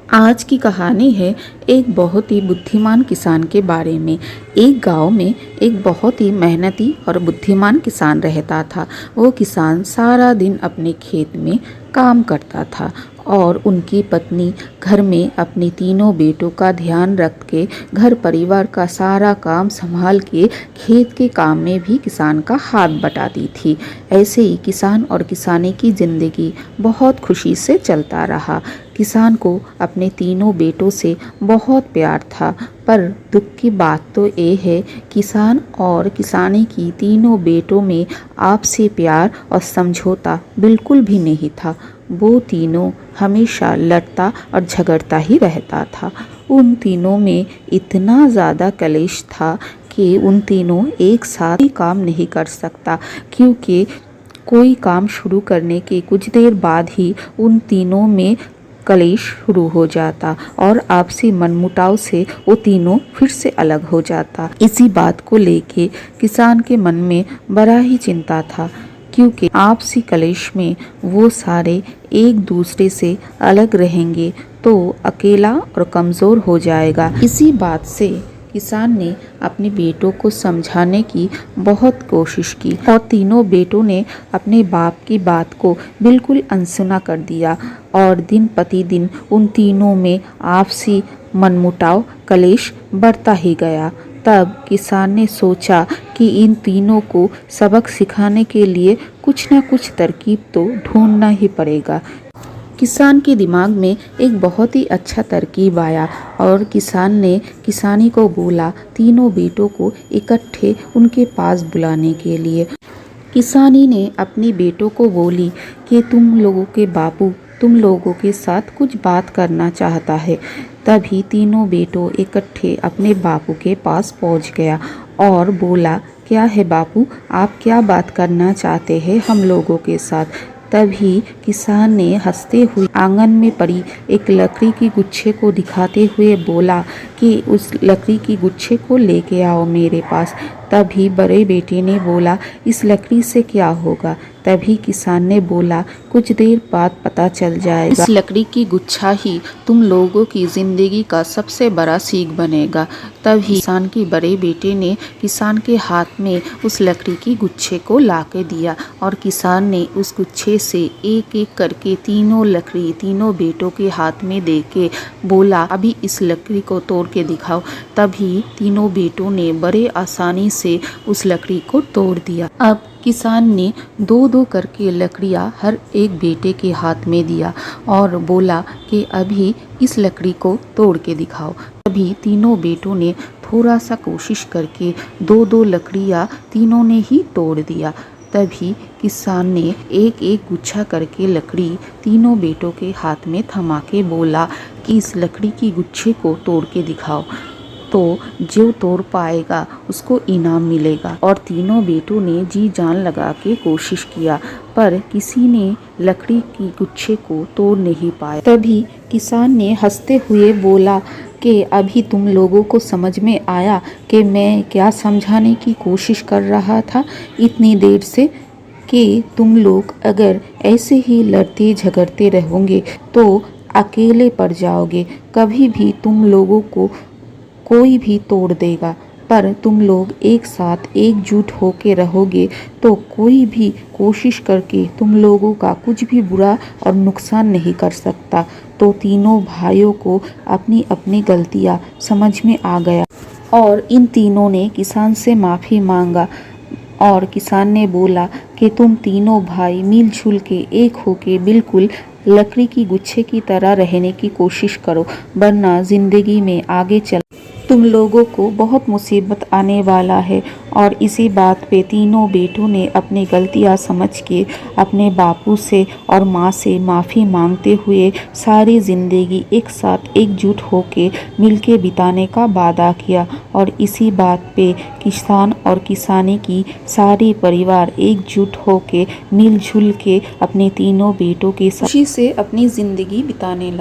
आज की कहानी है एक बहुत ही बुद्धिमान किसान के बारे में। एक गांव में एक बहुत ही मेहनती और बुद्धिमान किसान रहता था। वो किसान सारा दिन अपने खेत में काम करता था और उनकी पत्नी घर में अपने तीनों बेटों का ध्यान रख के घर परिवार का सारा काम संभाल के खेत के काम में भी किसान का हाथ बटाती थी। ऐसे ही किसान और किसानी की जिंदगी बहुत खुशी से चलता रहा। किसान को अपने तीनों बेटों से बहुत प्यार था, पर दुख की बात तो ये है किसान और किसानी की तीनों बेटों में आपसी प्यार और समझौता बिल्कुल भी नहीं था। वो तीनों हमेशा लड़ता और झगड़ता ही रहता था। उन तीनों में इतना ज़्यादा कलेश था कि उन तीनों एक साथ ही काम नहीं कर सकता, क्योंकि कोई काम शुरू करने के कुछ देर बाद ही उन तीनों में कलेश शुरू हो जाता और आपसी मनमुटाव से वो तीनों फिर से अलग हो जाता। इसी बात को लेके किसान के मन में बड़ा ही चिंता था, क्योंकि आपसी कलेश में वो सारे एक दूसरे से अलग रहेंगे तो अकेला और कमज़ोर हो जाएगा। इसी बात से किसान ने अपने बेटों को समझाने की बहुत कोशिश की और तीनों बेटों ने अपने बाप की बात को बिल्कुल अनसुना कर दिया और दिन प्रतिदिन उन तीनों में आपसी मनमुटाव कलेश बढ़ता ही गया। तब किसान ने सोचा कि इन तीनों को सबक सिखाने के लिए कुछ न कुछ तरकीब तो ढूंढना ही पड़ेगा। किसान के दिमाग में एक बहुत ही अच्छा तरकीब आया और किसान ने किसानी को बोला तीनों बेटों को इकट्ठे उनके पास बुलाने के लिए। किसानी ने अपनी बेटों को बोली कि तुम लोगों के बापू तुम लोगों के साथ कुछ बात करना चाहता है। तभी तीनों बेटों इकट्ठे अपने बापू के पास पहुंच गया और बोला, क्या है बापू, आप क्या बात करना चाहते हैं हम लोगों के साथ। तभी किसान ने हंसते हुए आंगन में पड़ी एक लकड़ी की गुच्छे को दिखाते हुए बोला कि उस लकड़ी की गुच्छे को लेके आओ मेरे पास। तभी बड़े बेटे ने बोला, इस लकड़ी से क्या होगा। तभी किसान ने बोला, कुछ देर बाद पता चल जाएगा। इस लकड़ी की गुच्छा ही तुम लोगों की जिंदगी का सबसे बड़ा सीख बनेगा। तभी किसान के बड़े बेटे ने किसान के हाथ में उस लकड़ी की गुच्छे को लाके दिया और किसान ने उस गुच्छे से एक एक करके तीनों लकड़ी तीनों बेटों के हाथ में दे के बोला, अभी इस लकड़ी को तोड़ के दिखाओ। तभी तीनों बेटों ने बड़े आसानी से उस लकड़ी को तोड़ दिया। अब किसान ने दो दो करके लकड़ियाँ हर एक बेटे के हाथ में दिया और बोला कि अभी इस लकड़ी को तोड़ के दिखाओ। तभी तीनों बेटों ने थोड़ा सा कोशिश करके दो दो लकड़ियाँ तीनों ने ही तोड़ दिया। तभी किसान ने एक एक गुच्छा करके लकड़ी तीनों बेटों के हाथ में थमा के बोला कि इस लकड़ी की गुच्छे को तोड़ के दिखाओ, तो जो तोड़ पाएगा उसको इनाम मिलेगा। और तीनों बेटों ने जी जान लगा के कोशिश किया, पर किसी ने लकड़ी की गुच्छे को तोड़ नहीं पाया। तभी किसान ने हंसते हुए बोला कि अभी तुम लोगों को समझ में आया कि मैं क्या समझाने की कोशिश कर रहा था इतनी देर से, कि तुम लोग अगर ऐसे ही लड़ते झगड़ते रहोगे तो अकेले पड़ जाओगे। कभी भी तुम लोगों को कोई भी तोड़ देगा, पर तुम लोग एक साथ एकजुट होके रहोगे तो कोई भी कोशिश करके तुम लोगों का कुछ भी बुरा और नुकसान नहीं कर सकता। तो तीनों भाइयों को अपनी अपनी गलतियाँ समझ में आ गया और इन तीनों ने किसान से माफ़ी मांगा और किसान ने बोला कि तुम तीनों भाई मिलजुल के एक होके बिल्कुल लकड़ी की गुच्छे की तरह रहने की कोशिश करो, वरना ज़िंदगी में आगे चल तुम लोगों को बहुत मुसीबत आने वाला है। और इसी बात पे तीनों बेटों ने अपनी गलतियां समझ के अपने बापू से और माँ से माफ़ी मांगते हुए सारी ज़िंदगी एक साथ एकजुट होके मिलके बिताने का वादा किया। और इसी बात पे किसान और किसानी की सारी परिवार एकजुट होके मिलजुल के अपने तीनों बेटों के साथ खुशी से अपनी ज़िंदगी बिताने लगा।